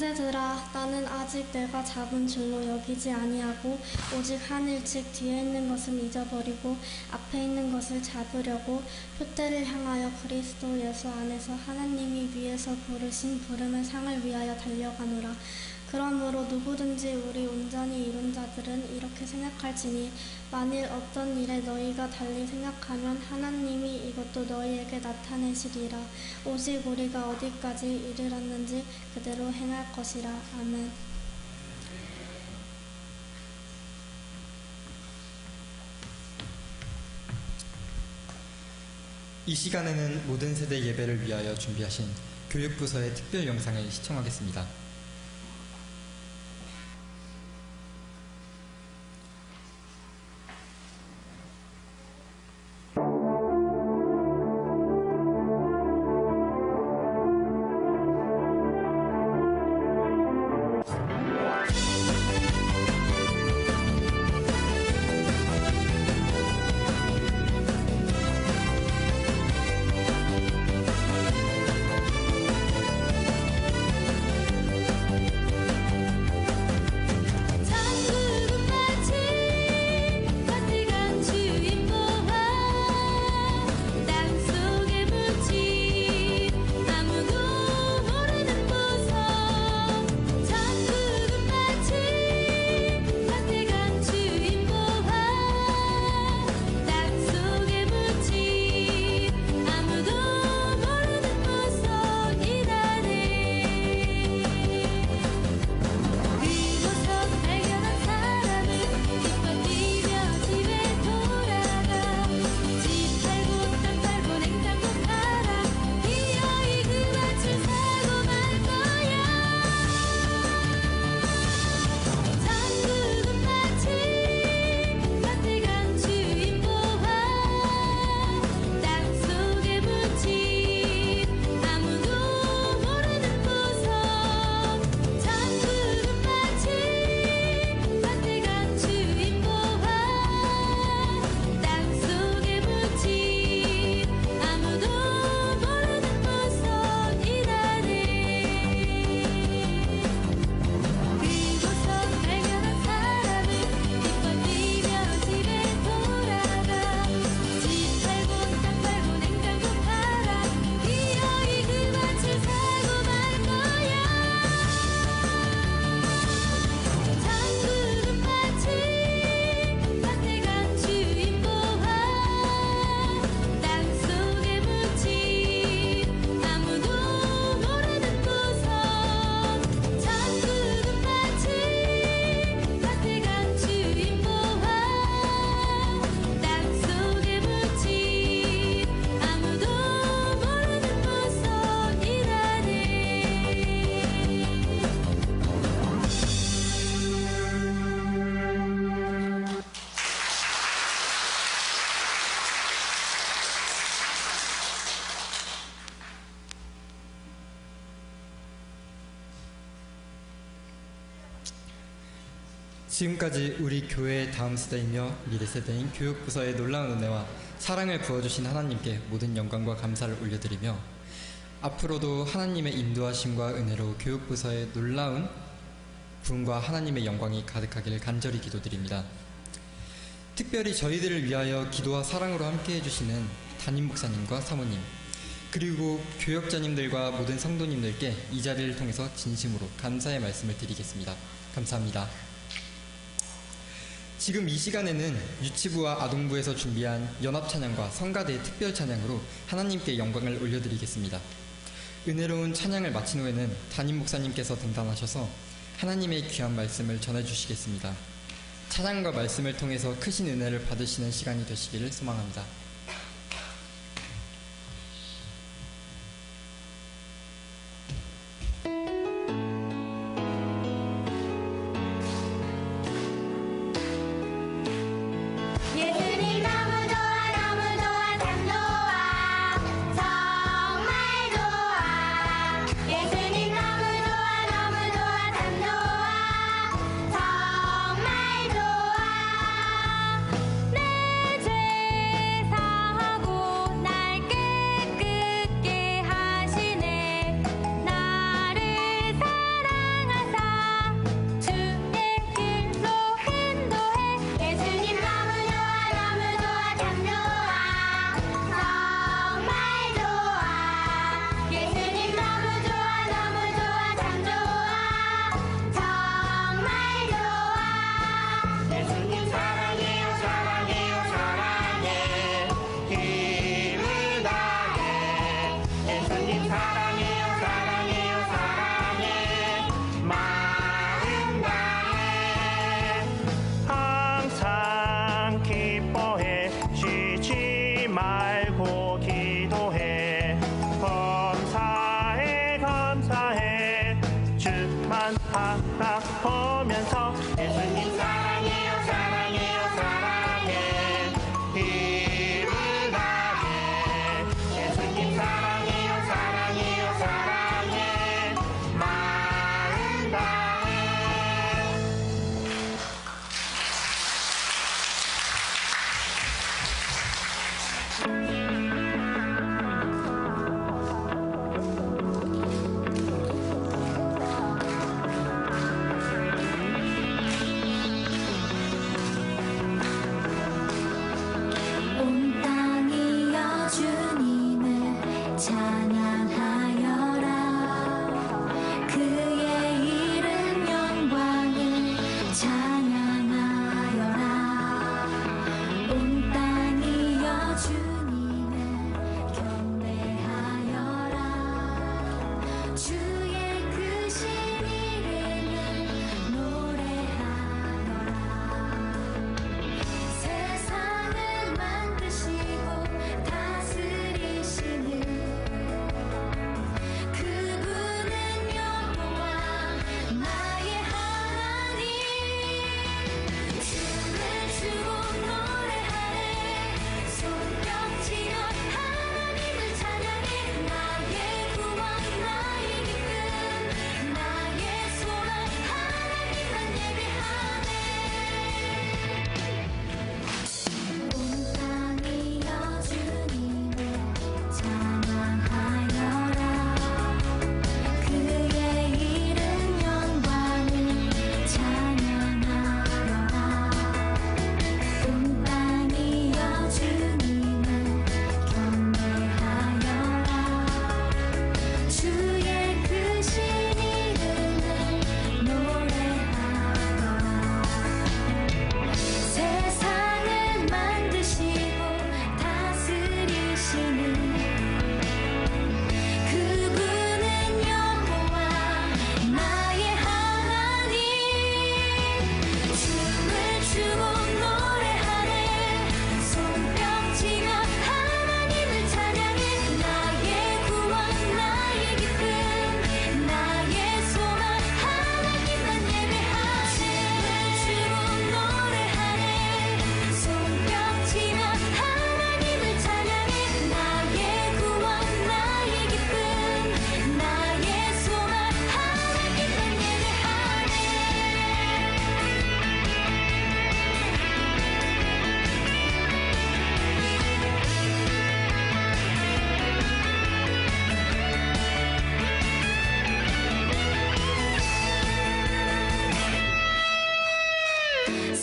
형제들아, 나는 아직 내가 잡은 줄로 여기지 아니하고 오직 한 일찍 뒤에 있는 것을 잊어버리고 앞에 있는 것을 잡으려고 표대를 향하여 그리스도 예수 안에서 하나님이 위에서 부르신 부름의 상을 위하여 달려가노라. 그러므로 누구든지 우리 온전히 이룬 자들은 이렇게 생각할지니 만일 어떤 일에 너희가 달리 생각하면 하나님이 이것도 너희에게 나타내시리라. 오직 우리가 어디까지 이르렀는지 그대로 행할 것이라. 아멘. 이 시간에는 모든 세대 예배를 위하여 준비하신 교육부서의 특별 영상을 시청하겠습니다. 지금까지 우리 교회의 다음 세대이며 미래 세대인 교육부서의 놀라운 은혜와 사랑을 부어주신 하나님께 모든 영광과 감사를 올려드리며 앞으로도 하나님의 인도하심과 은혜로 교육부서의 놀라운 부흥과 하나님의 영광이 가득하기를 간절히 기도드립니다. 특별히 저희들을 위하여 기도와 사랑으로 함께 해주시는 담임 목사님과 사모님, 그리고 교역자님들과 모든 성도님들께 이 자리를 통해서 진심으로 감사의 말씀을 드리겠습니다. 감사합니다. 지금 이 시간에는 유치부와 아동부에서 준비한 연합찬양과 성가대의 특별찬양으로 하나님께 영광을 올려드리겠습니다. 은혜로운 찬양을 마친 후에는 담임 목사님께서 등단하셔서 하나님의 귀한 말씀을 전해주시겠습니다. 찬양과 말씀을 통해서 크신 은혜를 받으시는 시간이 되시기를 소망합니다. 내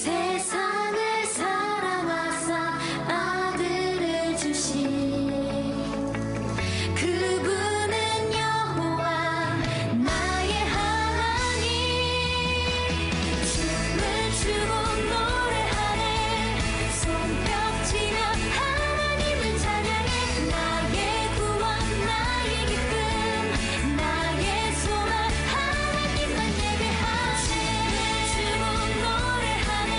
세상을 사랑하사 아들을 주신 그분은 여호와 나의 하나님. 춤을 추고 노래하네 손뼉치며 하나님을 찬양해. 나의 구원 나의 기쁨 나의 소망 하나님만 예배하네. 춤을 추고 노래하네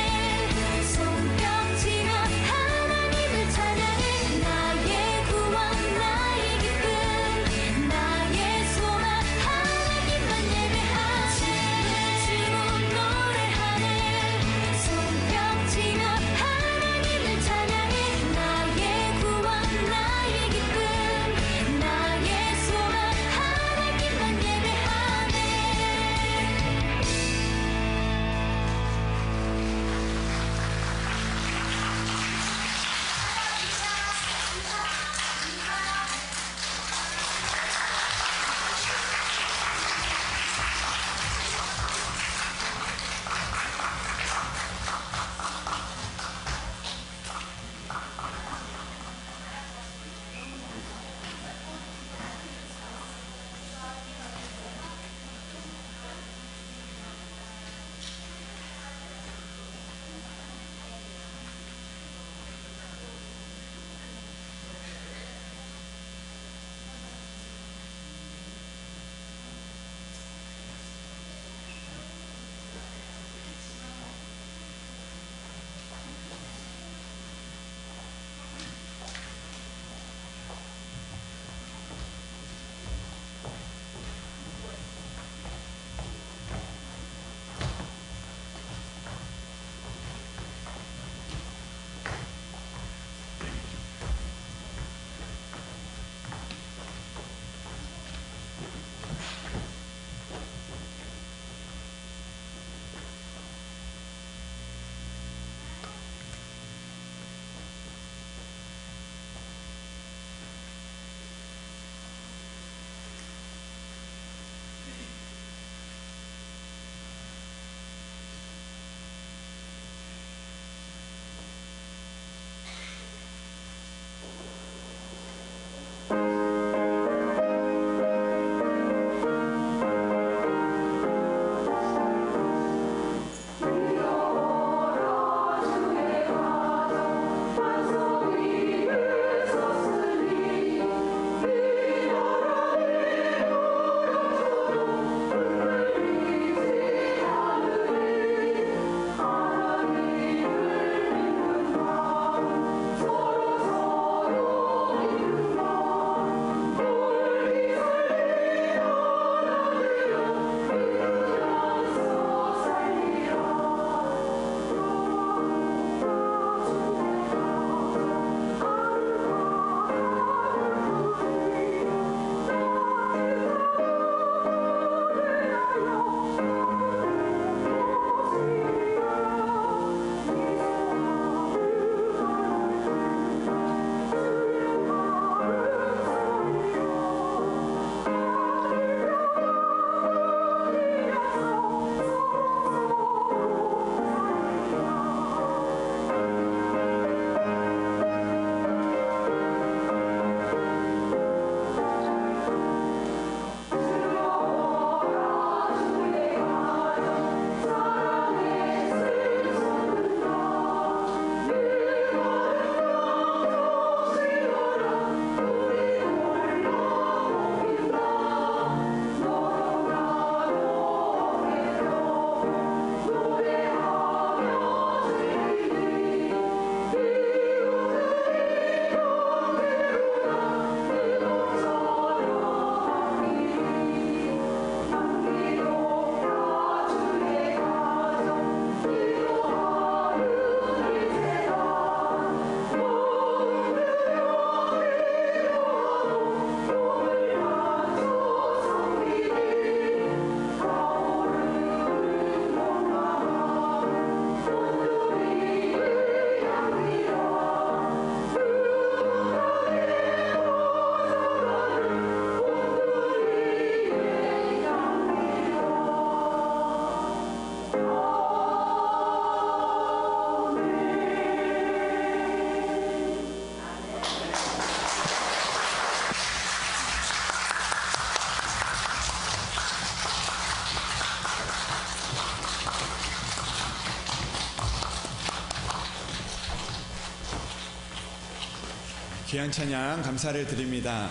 귀한 찬양 감사를 드립니다.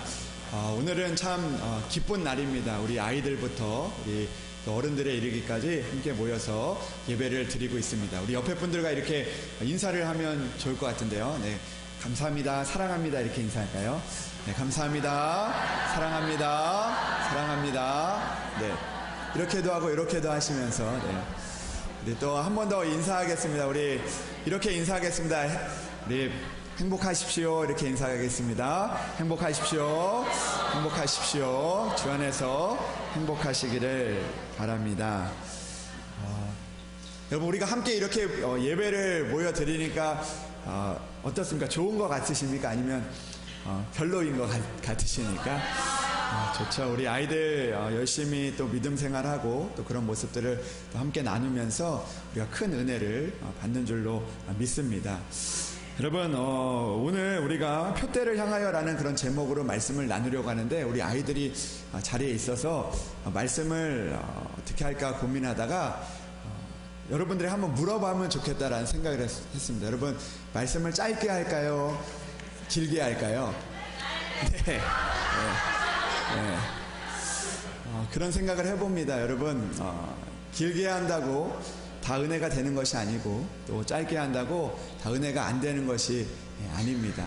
오늘은 참 기쁜 날입니다. 우리 아이들부터 우리 또 어른들에 이르기까지 함께 모여서 예배를 드리고 있습니다. 우리 옆에 분들과 이렇게 인사를 하면 좋을 것 같은데요. 네, 감사합니다, 사랑합니다 이렇게 인사할까요? 네, 감사합니다, 사랑합니다, 사랑합니다. 네, 이렇게도 하고 이렇게도 하시면서 네, 우리 또 한 번 더 인사하겠습니다. 우리 이렇게 인사하겠습니다. 우리 행복하십시오 이렇게 인사하겠습니다. 행복하십시오, 행복하십시오. 주 안에서 행복하시기를 바랍니다. 여러분, 우리가 함께 이렇게 예배를 모여 드리니까 어떻습니까? 좋은 것 같으십니까? 아니면 별로인 것 같으십니까? 좋죠. 우리 아이들 열심히 또 믿음 생활하고 또 그런 모습들을 또 함께 나누면서 우리가 큰 은혜를 받는 줄로 믿습니다. 여러분, 오늘 우리가 표대를 향하여라는 그런 제목으로 말씀을 나누려고 하는데, 우리 아이들이 자리에 있어서 말씀을 어떻게 할까 고민하다가 여러분들이 한번 물어보면 좋겠다라는 생각을 했습니다. 여러분, 말씀을 짧게 할까요? 길게 할까요? 네. 그런 생각을 해봅니다. 여러분, 길게 한다고 다 은혜가 되는 것이 아니고, 또 짧게 한다고 다 은혜가 안 되는 것이 아닙니다.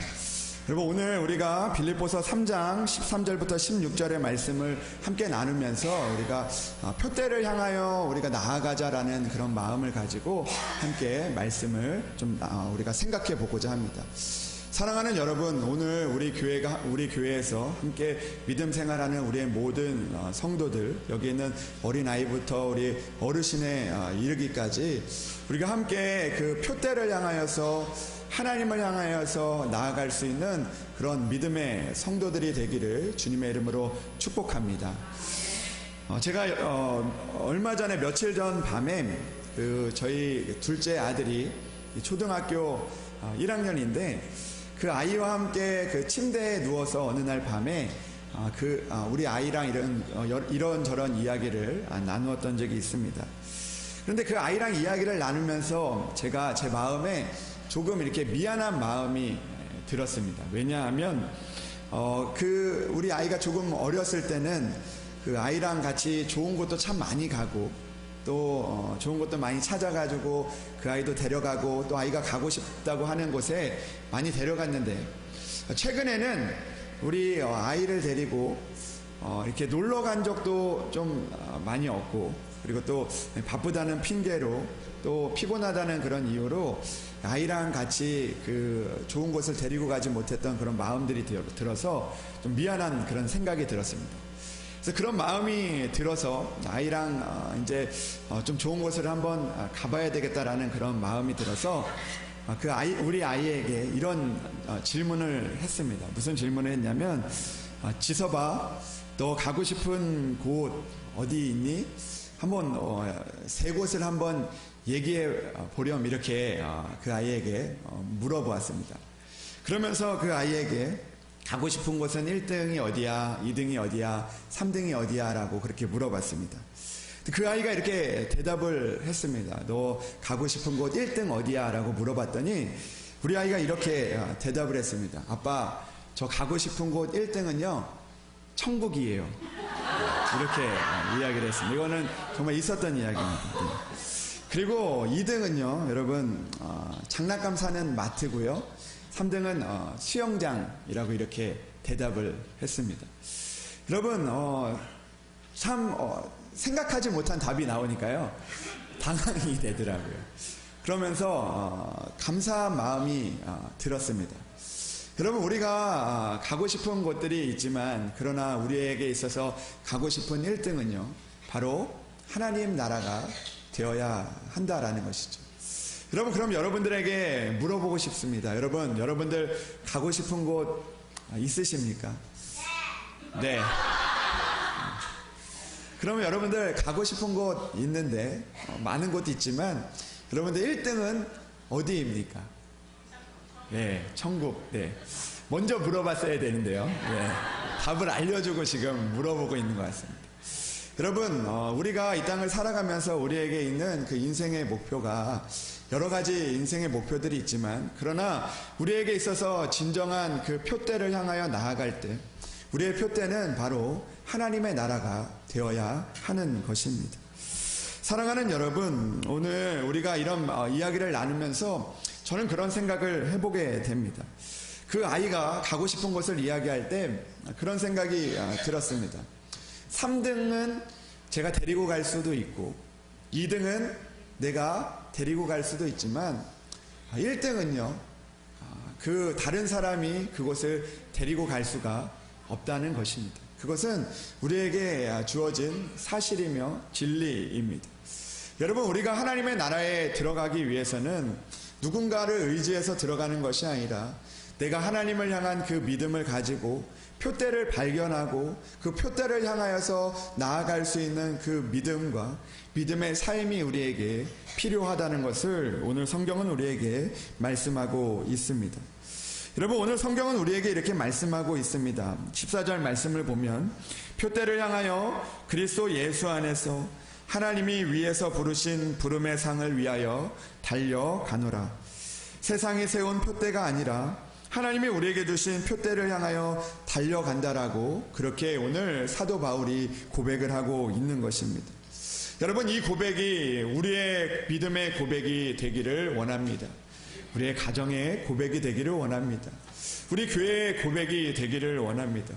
여러분, 오늘 우리가 빌립보서 3장 13절부터 16절의 말씀을 함께 나누면서 우리가 표대를 향하여 우리가 나아가자라는 그런 마음을 가지고 함께 말씀을 좀 우리가 생각해 보고자 합니다. 사랑하는 여러분, 오늘 우리 교회에서 함께 믿음 생활하는 우리의 모든 성도들, 여기 있는 어린아이부터 우리 어르신에 이르기까지 우리가 함께 그 표대를 향하여서 하나님을 향하여서 나아갈 수 있는 그런 믿음의 성도들이 되기를 주님의 이름으로 축복합니다. 제가 얼마 전에 며칠 전 밤에 저희 둘째 아들이 초등학교 1학년인데 그 아이와 함께 그 침대에 누워서 어느 날 밤에 우리 아이랑 이런저런 이야기를 나누었던 적이 있습니다. 그런데 그 아이랑 이야기를 나누면서 제가 제 마음에 조금 이렇게 미안한 마음이 들었습니다. 왜냐하면 우리 아이가 조금 어렸을 때는 그 아이랑 같이 좋은 곳도 참 많이 가고 또 좋은 곳도 많이 찾아가지고 그 아이도 데려가고 또 아이가 가고 싶다고 하는 곳에 많이 데려갔는데, 최근에는 우리 아이를 데리고 이렇게 놀러 간 적도 좀 많이 없고, 그리고 또 바쁘다는 핑계로 또 피곤하다는 그런 이유로 아이랑 같이 그 좋은 곳을 데리고 가지 못했던 그런 마음들이 들어서 좀 미안한 그런 생각이 들었습니다. 그래서 그런 마음이 들어서 아이랑 이제 좀 좋은 곳을 한번 가봐야 되겠다라는 그런 마음이 들어서 우리 아이에게 이런 질문을 했습니다. 무슨 질문을 했냐면, 지서봐, 너 가고 싶은 곳 어디 있니? 한번 세 곳을 한번 얘기해 보렴, 이렇게 그 아이에게 물어보았습니다. 그러면서 그 아이에게 가고 싶은 곳은 1등이 어디야, 2등이 어디야, 3등이 어디야 라고 그렇게 물어봤습니다. 그 아이가 이렇게 대답을 했습니다. 너 가고 싶은 곳 1등 어디야 라고 물어봤더니 우리 아이가 이렇게 대답을 했습니다. 아빠, 저 가고 싶은 곳 1등은요 천국이에요. 이렇게 이야기를 했습니다. 이거는 정말 있었던 이야기입니다. 그리고 2등은요 여러분, 장난감 사는 마트고요, 3등은 수영장이라고 이렇게 대답을 했습니다. 여러분, 참 생각하지 못한 답이 나오니까요 당황이 되더라고요. 그러면서 감사한 마음이 들었습니다. 여러분, 우리가 가고 싶은 곳들이 있지만, 그러나 우리에게 있어서 가고 싶은 1등은요 바로 하나님 나라가 되어야 한다라는 것이죠. 여러분, 그럼 여러분들에게 물어보고 싶습니다. 여러분들 가고 싶은 곳 있으십니까? 네. 그러면 여러분들 가고 싶은 곳 있는데, 많은 곳 있지만, 여러분들 1등은 어디입니까? 네, 천국. 네. 먼저 물어봤어야 되는데요. 네. 답을 알려주고 지금 물어보고 있는 것 같습니다. 여러분, 우리가 이 땅을 살아가면서 우리에게 있는 그 인생의 목표가 여러 가지 인생의 목표들이 있지만 그러나 우리에게 있어서 진정한 그 표대를 향하여 나아갈 때 우리의 표대는 바로 하나님의 나라가 되어야 하는 것입니다. 사랑하는 여러분, 오늘 우리가 이런 이야기를 나누면서 저는 그런 생각을 해보게 됩니다. 그 아이가 가고 싶은 곳을 이야기할 때 그런 생각이 들었습니다. 3등은 제가 데리고 갈 수도 있고 2등은 내가 데리고 갈 수도 있지만 1등은요, 그 다른 사람이 그곳을 데리고 갈 수가 없다는 것입니다. 그것은 우리에게 주어진 사실이며 진리입니다. 여러분, 우리가 하나님의 나라에 들어가기 위해서는 누군가를 의지해서 들어가는 것이 아니라 내가 하나님을 향한 그 믿음을 가지고 표대를 발견하고 그 표대를 향하여서 나아갈 수 있는 그 믿음과 믿음의 삶이 우리에게 필요하다는 것을 오늘 성경은 우리에게 말씀하고 있습니다. 여러분, 오늘 성경은 우리에게 이렇게 말씀하고 있습니다. 14절 말씀을 보면 표대를 향하여 그리스도 예수 안에서 하나님이 위에서 부르신 부름의 상을 위하여 달려가노라. 세상이 세운 표대가 아니라 하나님이 우리에게 주신 표대를 향하여 달려간다라고 그렇게 오늘 사도 바울이 고백을 하고 있는 것입니다. 여러분, 이 고백이 우리의 믿음의 고백이 되기를 원합니다. 우리의 가정의 고백이 되기를 원합니다. 우리 교회의 고백이 되기를 원합니다.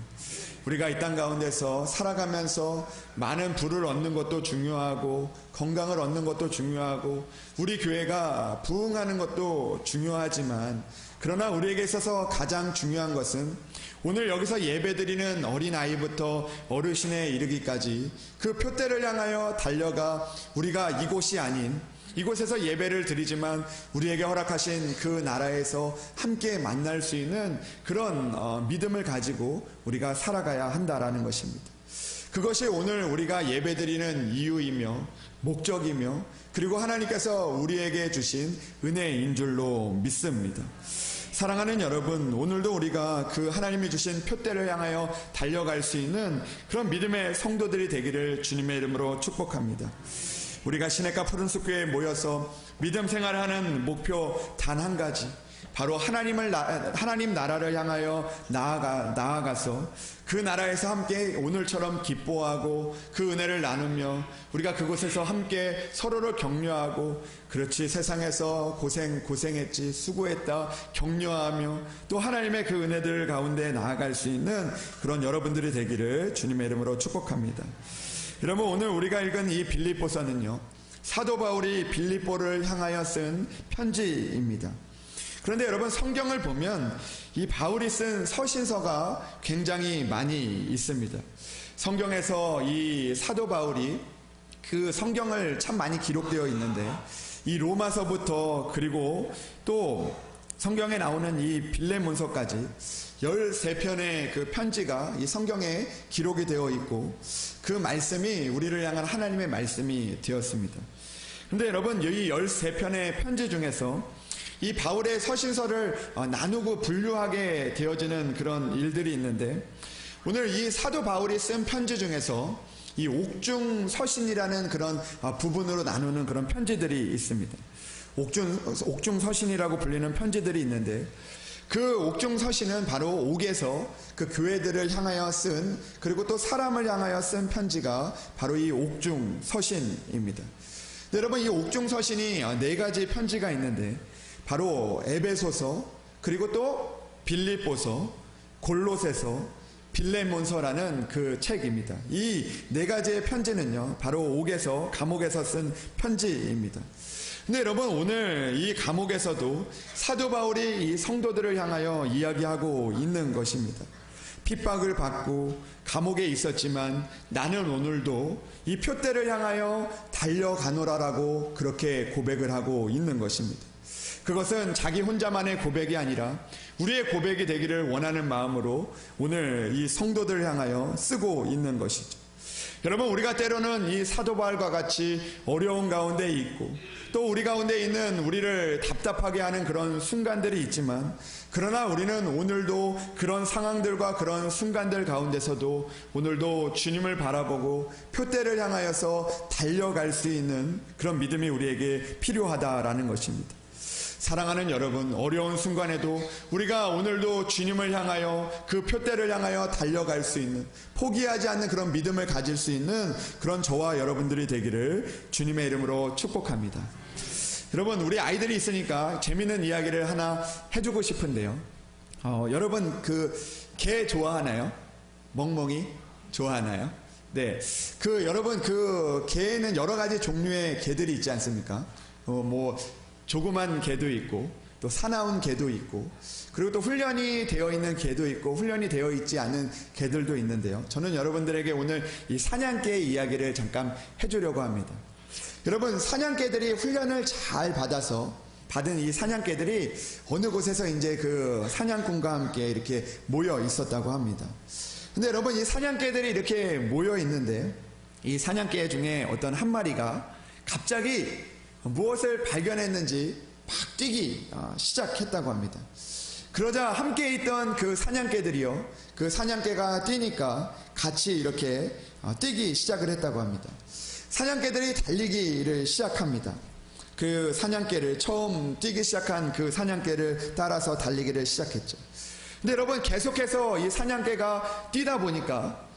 우리가 이 땅 가운데서 살아가면서 많은 부를 얻는 것도 중요하고 건강을 얻는 것도 중요하고 우리 교회가 부흥하는 것도 중요하지만 그러나 우리에게 있어서 가장 중요한 것은 오늘 여기서 예배드리는 어린아이부터 어르신에 이르기까지 그 표대를 향하여 달려가 우리가 이곳이 아닌 이곳에서 예배를 드리지만 우리에게 허락하신 그 나라에서 함께 만날 수 있는 그런 믿음을 가지고 우리가 살아가야 한다라는 것입니다. 그것이 오늘 우리가 예배드리는 이유이며 목적이며 그리고 하나님께서 우리에게 주신 은혜인 줄로 믿습니다. 사랑하는 여러분, 오늘도 우리가 그 하나님이 주신 표대를 향하여 달려갈 수 있는 그런 믿음의 성도들이 되기를 주님의 이름으로 축복합니다. 우리가 시냇가 푸른숲교회에 모여서 믿음 생활하는 목표 단 한 가지, 바로 하나님 나라를 향하여 나아가서 그 나라에서 함께 오늘처럼 기뻐하고 그 은혜를 나누며 우리가 그곳에서 함께 서로를 격려하고 그렇지 세상에서 고생했지 수고했다 격려하며 또 하나님의 그 은혜들 가운데 나아갈 수 있는 그런 여러분들이 되기를 주님의 이름으로 축복합니다. 여러분, 오늘 우리가 읽은 이 빌립보서는요, 사도 바울이 빌립보를 향하여 쓴 편지입니다. 그런데 여러분, 성경을 보면 이 바울이 쓴 서신서가 굉장히 많이 있습니다. 성경에서 이 사도 바울이 그 성경을 참 많이 기록되어 있는데 이 로마서부터 그리고 또 성경에 나오는 이 빌레몬서까지 13편의 그 편지가 이 성경에 기록이 되어 있고 그 말씀이 우리를 향한 하나님의 말씀이 되었습니다. 그런데 여러분, 이 13편의 편지 중에서 이 바울의 서신서를 나누고 분류하게 되어지는 그런 일들이 있는데 오늘 이 사도 바울이 쓴 편지 중에서 이 옥중 서신이라는 그런 부분으로 나누는 그런 편지들이 있습니다. 옥중 서신이라고 불리는 편지들이 있는데 그 옥중 서신은 바로 옥에서 그 교회들을 향하여 쓴 그리고 또 사람을 향하여 쓴 편지가 바로 이 옥중 서신입니다. 여러분, 이 옥중 서신이 4가지 편지가 있는데 바로 에베소서 그리고 또 빌립보서 골로새서 빌레몬서라는 그 책입니다. 이 4가지의 편지는요 바로 옥에서 감옥에서 쓴 편지입니다. 근데 여러분, 오늘 이 감옥에서도 사도 바울이 이 성도들을 향하여 이야기하고 있는 것입니다. 핍박을 받고 감옥에 있었지만 나는 오늘도 이 표대를 향하여 달려가노라라고 그렇게 고백을 하고 있는 것입니다. 그것은 자기 혼자만의 고백이 아니라 우리의 고백이 되기를 원하는 마음으로 오늘 이 성도들을 향하여 쓰고 있는 것이죠. 여러분, 우리가 때로는 이 사도 바울과 같이 어려운 가운데 있고 또 우리 가운데 있는 우리를 답답하게 하는 그런 순간들이 있지만, 그러나 우리는 오늘도 그런 상황들과 그런 순간들 가운데서도 오늘도 주님을 바라보고 표대를 향하여서 달려갈 수 있는 그런 믿음이 우리에게 필요하다라는 것입니다. 사랑하는 여러분, 어려운 순간에도 우리가 오늘도 주님을 향하여 그 표대를 향하여 달려갈 수 있는, 포기하지 않는 그런 믿음을 가질 수 있는 그런 저와 여러분들이 되기를 주님의 이름으로 축복합니다. 여러분, 우리 아이들이 있으니까 재미있는 이야기를 하나 해주고 싶은데요. 여러분, 개 좋아하나요? 멍멍이 좋아하나요? 네. 여러분, 개에는 여러 가지 종류의 개들이 있지 않습니까? 조그만 개도 있고, 또 사나운 개도 있고, 그리고 또 훈련이 되어 있는 개도 있고, 훈련이 되어 있지 않은 개들도 있는데요. 저는 여러분들에게 오늘 이 사냥개의 이야기를 잠깐 해주려고 합니다. 여러분, 사냥개들이 훈련을 잘 받은 이 사냥개들이 어느 곳에서 이제 그 사냥꾼과 함께 이렇게 모여 있었다고 합니다. 근데 여러분, 이 사냥개들이 이렇게 모여 있는데, 이 사냥개 중에 어떤 한 마리가 갑자기 무엇을 발견했는지 막 뛰기 시작했다고 합니다. 그러자 함께 있던 그 사냥개들이요, 그 사냥개가 뛰니까 같이 이렇게 뛰기 시작을 했다고 합니다. 사냥개들이 달리기를 시작합니다. 그 사냥개를, 처음 뛰기 시작한 그 사냥개를 따라서 달리기를 시작했죠. 근데 여러분, 계속해서 이 사냥개가 뛰다 보니까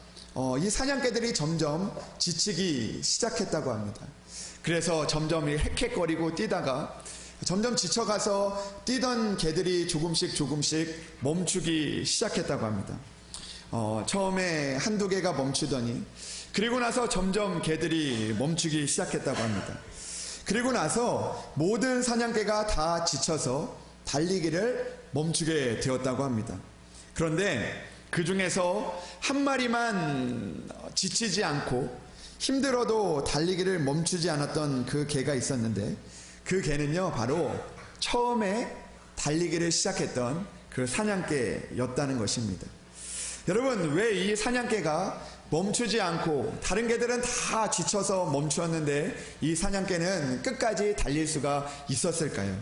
이 사냥개들이 점점 지치기 시작했다고 합니다. 그래서 점점 헥헥거리고 뛰다가 점점 지쳐가서 뛰던 개들이 조금씩 멈추기 시작했다고 합니다. 처음에 한두 개가 멈추더니, 그리고 나서 점점 개들이 멈추기 시작했다고 합니다. 그리고 나서 모든 사냥개가 다 지쳐서 달리기를 멈추게 되었다고 합니다. 그런데 그 중에서 한 마리만 지치지 않고 힘들어도 달리기를 멈추지 않았던 그 개가 있었는데, 그 개는요, 바로 처음에 달리기를 시작했던 그 사냥개였다는 것입니다. 여러분, 왜 이 사냥개가 멈추지 않고, 다른 개들은 다 지쳐서 멈추었는데 이 사냥개는 끝까지 달릴 수가 있었을까요?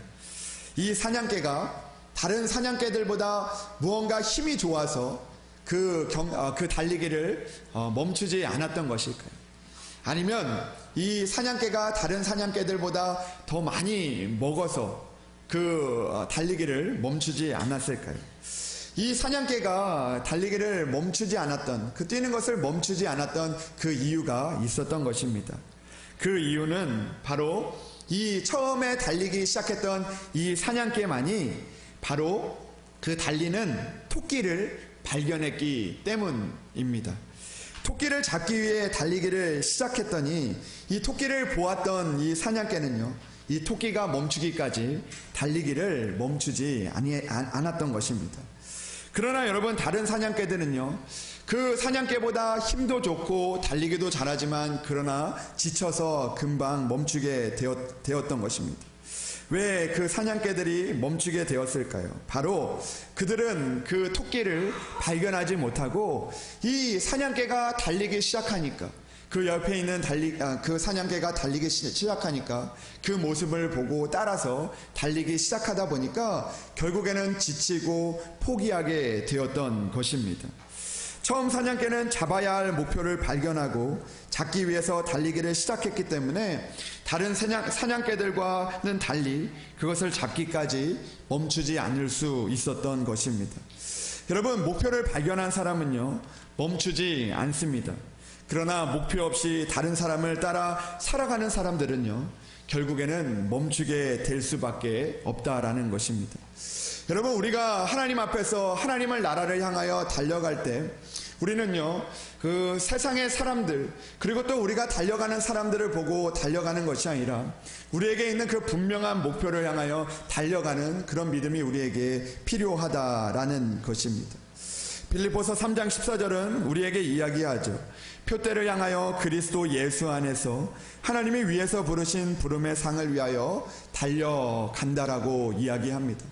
이 사냥개가 다른 사냥개들보다 무언가 힘이 좋아서 그 달리기를 멈추지 않았던 것일까요? 아니면 이 사냥개가 다른 사냥개들보다 더 많이 먹어서 그 달리기를 멈추지 않았을까요? 이 사냥개가 달리기를 멈추지 않았던, 그 뛰는 것을 멈추지 않았던 그 이유가 있었던 것입니다. 그 이유는 바로 이 처음에 달리기 시작했던 이 사냥개만이 바로 그 달리는 토끼를 발견했기 때문입니다. 토끼를 잡기 위해 달리기를 시작했더니 이 토끼를 보았던 이 사냥개는요, 이 토끼가 멈추기까지 달리기를 멈추지 않았던 것입니다. 그러나 여러분, 다른 사냥개들은요, 그 사냥개보다 힘도 좋고 달리기도 잘하지만 그러나 지쳐서 금방 멈추게 되었던 것입니다. 왜 그 사냥개들이 멈추게 되었을까요? 바로 그들은 그 토끼를 발견하지 못하고 이 사냥개가 달리기 시작하니까, 그 옆에 있는 그 사냥개가 달리기 시작하니까 그 모습을 보고 따라서 달리기 시작하다 보니까 결국에는 지치고 포기하게 되었던 것입니다. 처음 사냥개는 잡아야 할 목표를 발견하고 잡기 위해서 달리기를 시작했기 때문에 다른 사냥개들과는 달리 그것을 잡기까지 멈추지 않을 수 있었던 것입니다. 여러분, 목표를 발견한 사람은요, 멈추지 않습니다. 그러나 목표 없이 다른 사람을 따라 살아가는 사람들은요, 결국에는 멈추게 될 수밖에 없다라는 것입니다. 여러분, 우리가 하나님 앞에서 하나님의 나라를 향하여 달려갈 때 우리는요, 그 세상의 사람들, 그리고 또 우리가 달려가는 사람들을 보고 달려가는 것이 아니라 우리에게 있는 그 분명한 목표를 향하여 달려가는 그런 믿음이 우리에게 필요하다라는 것입니다. 빌립보서 3장 14절은 우리에게 이야기하죠. 표대를 향하여 그리스도 예수 안에서 하나님이 위에서 부르신 부름의 상을 위하여 달려간다라고 이야기합니다.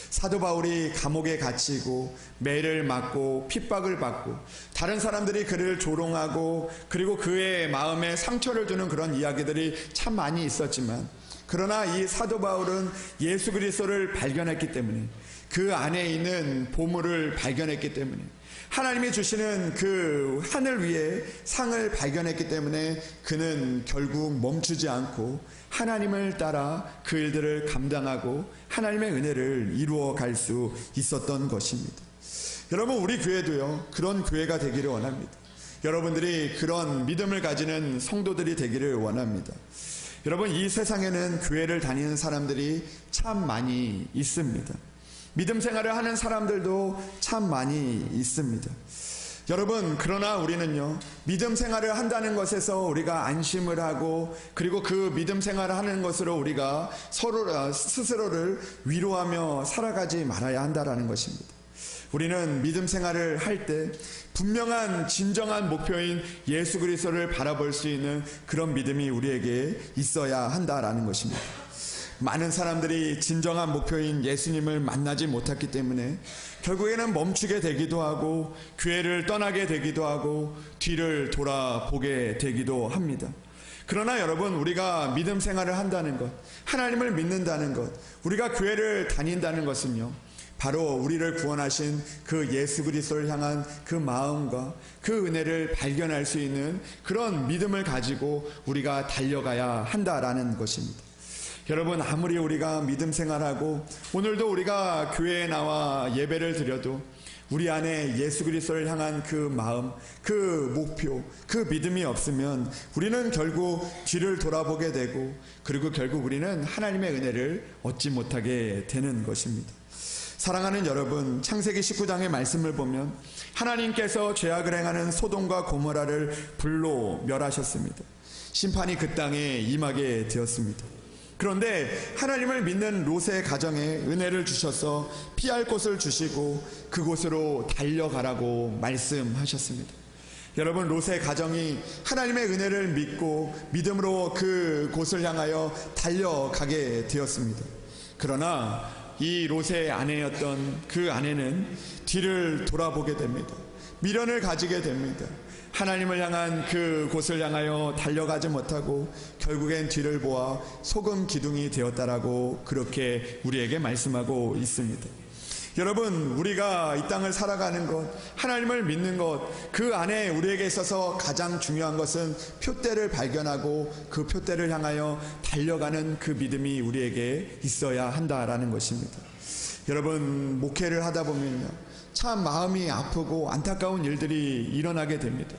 사도 바울이 감옥에 갇히고 매를 맞고 핍박을 받고 다른 사람들이 그를 조롱하고 그리고 그의 마음에 상처를 주는 그런 이야기들이 참 많이 있었지만, 그러나 이 사도 바울은 예수 그리스도를 발견했기 때문에, 그 안에 있는 보물을 발견했기 때문에, 하나님이 주시는 그 하늘 위에 상을 발견했기 때문에 그는 결국 멈추지 않고 하나님을 따라 그 일들을 감당하고 하나님의 은혜를 이루어 갈 수 있었던 것입니다. 여러분, 우리 교회도요, 그런 교회가 되기를 원합니다. 여러분들이 그런 믿음을 가지는 성도들이 되기를 원합니다. 여러분, 이 세상에는 교회를 다니는 사람들이 참 많이 있습니다. 믿음 생활을 하는 사람들도 참 많이 있습니다. 여러분, 그러나 우리는요, 믿음 생활을 한다는 것에서 우리가 안심을 하고, 그리고 그 믿음 생활을 하는 것으로 우리가 스스로를 위로하며 살아가지 말아야 한다라는 것입니다. 우리는 믿음 생활을 할 때 분명한 진정한 목표인 예수 그리스도를 바라볼 수 있는 그런 믿음이 우리에게 있어야 한다라는 것입니다. 많은 사람들이 진정한 목표인 예수님을 만나지 못했기 때문에 결국에는 멈추게 되기도 하고 교회를 떠나게 되기도 하고 뒤를 돌아보게 되기도 합니다. 그러나 여러분, 우리가 믿음 생활을 한다는 것, 하나님을 믿는다는 것, 우리가 교회를 다닌다는 것은요, 바로 우리를 구원하신 그 예수 그리스도를 향한 그 마음과 그 은혜를 발견할 수 있는 그런 믿음을 가지고 우리가 달려가야 한다라는 것입니다. 여러분, 아무리 우리가 믿음 생활하고 오늘도 우리가 교회에 나와 예배를 드려도 우리 안에 예수 그리스도를 향한 그 마음, 그 목표, 그 믿음이 없으면 우리는 결국 뒤를 돌아보게 되고, 그리고 결국 우리는 하나님의 은혜를 얻지 못하게 되는 것입니다. 사랑하는 여러분, 창세기 19장의 말씀을 보면 하나님께서 죄악을 행하는 소돔과 고모라를 불로 멸하셨습니다. 심판이 그 땅에 임하게 되었습니다. 그런데 하나님을 믿는 롯의 가정에 은혜를 주셔서 피할 곳을 주시고 그곳으로 달려가라고 말씀하셨습니다. 여러분, 롯의 가정이 하나님의 은혜를 믿고 믿음으로 그 곳을 향하여 달려가게 되었습니다. 그러나 이 롯의 아내였던 그 아내는 뒤를 돌아보게 됩니다. 미련을 가지게 됩니다. 하나님을 향한 그 곳을 향하여 달려가지 못하고 결국엔 뒤를 보아 소금 기둥이 되었다라고 그렇게 우리에게 말씀하고 있습니다. 여러분, 우리가 이 땅을 살아가는 것, 하나님을 믿는 것, 그 안에 우리에게 있어서 가장 중요한 것은 표대를 발견하고 그 표대를 향하여 달려가는 그 믿음이 우리에게 있어야 한다라는 것입니다. 여러분, 목회를 하다 보면요, 참 마음이 아프고 안타까운 일들이 일어나게 됩니다.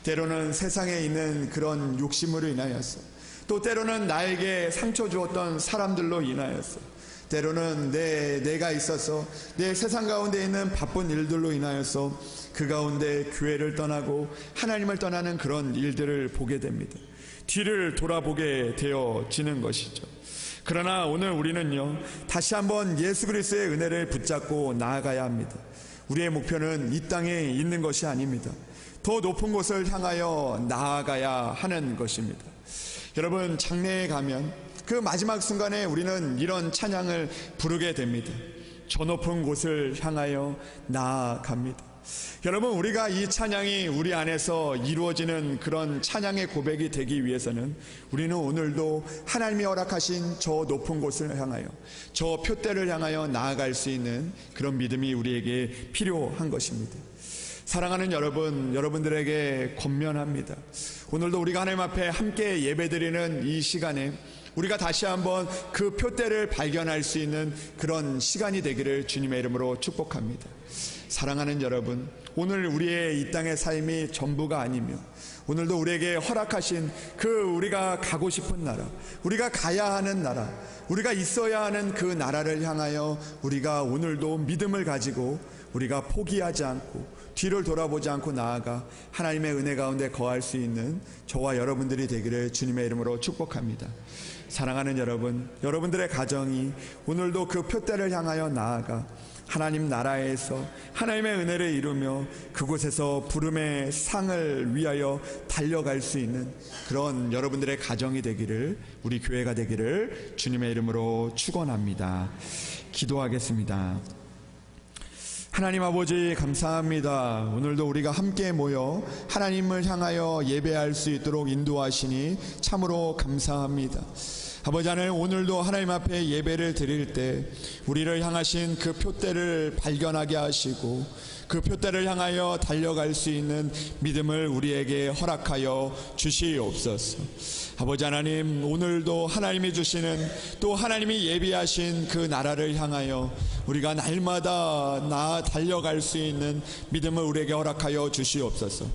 때로는 세상에 있는 그런 욕심으로 인하여서, 또 때로는 나에게 상처 주었던 사람들로 인하여서, 때로는 내가 있어서 내 세상 가운데 있는 바쁜 일들로 인하여서 그 가운데 교회를 떠나고 하나님을 떠나는 그런 일들을 보게 됩니다. 뒤를 돌아보게 되어지는 것이죠. 그러나 오늘 우리는요, 다시 한번 예수 그리스도의 은혜를 붙잡고 나아가야 합니다. 우리의 목표는 이 땅에 있는 것이 아닙니다. 더 높은 곳을 향하여 나아가야 하는 것입니다. 여러분, 장례에 가면 그 마지막 순간에 우리는 이런 찬양을 부르게 됩니다. 저 높은 곳을 향하여 나아갑니다. 여러분, 우리가 이 찬양이 우리 안에서 이루어지는 그런 찬양의 고백이 되기 위해서는 우리는 오늘도 하나님이 허락하신 저 높은 곳을 향하여, 저 표대를 향하여 나아갈 수 있는 그런 믿음이 우리에게 필요한 것입니다. 사랑하는 여러분, 여러분들에게 권면합니다. 오늘도 우리가 하나님 앞에 함께 예배드리는 이 시간에 우리가 다시 한번 그 표대를 발견할 수 있는 그런 시간이 되기를 주님의 이름으로 축복합니다. 사랑하는 여러분, 오늘 우리의 이 땅의 삶이 전부가 아니며 오늘도 우리에게 허락하신 그 우리가 가고 싶은 나라, 우리가 가야 하는 나라, 우리가 있어야 하는 그 나라를 향하여 우리가 오늘도 믿음을 가지고 우리가 포기하지 않고 뒤를 돌아보지 않고 나아가 하나님의 은혜 가운데 거할 수 있는 저와 여러분들이 되기를 주님의 이름으로 축복합니다. 사랑하는 여러분, 여러분들의 가정이 오늘도 그 표대를 향하여 나아가 하나님 나라에서 하나님의 은혜를 이루며 그곳에서 부름의 상을 위하여 달려갈 수 있는 그런 여러분들의 가정이 되기를, 우리 교회가 되기를 주님의 이름으로 축원합니다. 기도하겠습니다. 하나님 아버지 감사합니다. 오늘도 우리가 함께 모여 하나님을 향하여 예배할 수 있도록 인도하시니 참으로 감사합니다. 아버지 하나님, 오늘도 하나님 앞에 예배를 드릴 때 우리를 향하신 그 표대를 발견하게 하시고 그 표대를 향하여 달려갈 수 있는 믿음을 우리에게 허락하여 주시옵소서. 아버지 하나님, 오늘도 하나님이 주시는, 또 하나님이 예비하신 그 나라를 향하여 우리가 날마다 달려갈 수 있는 믿음을 우리에게 허락하여 주시옵소서.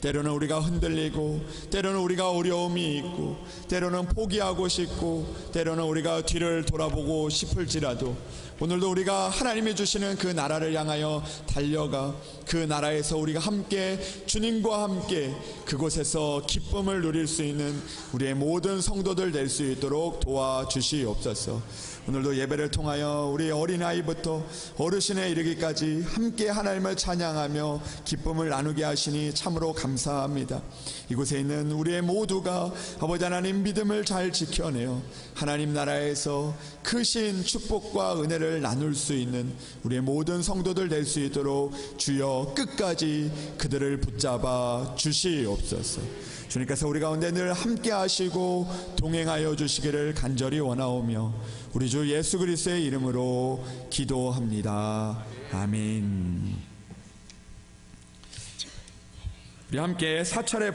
때로는 우리가 흔들리고, 때로는 우리가 어려움이 있고, 때로는 포기하고 싶고, 때로는 우리가 뒤를 돌아보고 싶을지라도 오늘도 우리가 하나님이 주시는 그 나라를 향하여 달려가 그 나라에서 우리가 함께, 주님과 함께 그곳에서 기쁨을 누릴 수 있는 우리의 모든 성도들 될 수 있도록 도와주시옵소서. 오늘도 예배를 통하여 우리 어린아이부터 어르신에 이르기까지 함께 하나님을 찬양하며 기쁨을 나누게 하시니 참으로 감사합니다. 이곳에 있는 우리의 모두가 아버지 하나님 믿음을 잘 지켜내어 하나님 나라에서 크신 축복과 은혜를 나눌 수 있는 우리의 모든 성도들 될 수 있도록 주여 끝까지 그들을 붙잡아 주시옵소서. 주님께서 우리 가운데 늘 함께 하시고 동행하여 주시기를 간절히 원하오며 우리 주 예수 그리스도의 이름으로 기도합니다. 아멘. 우리 함께 사찰의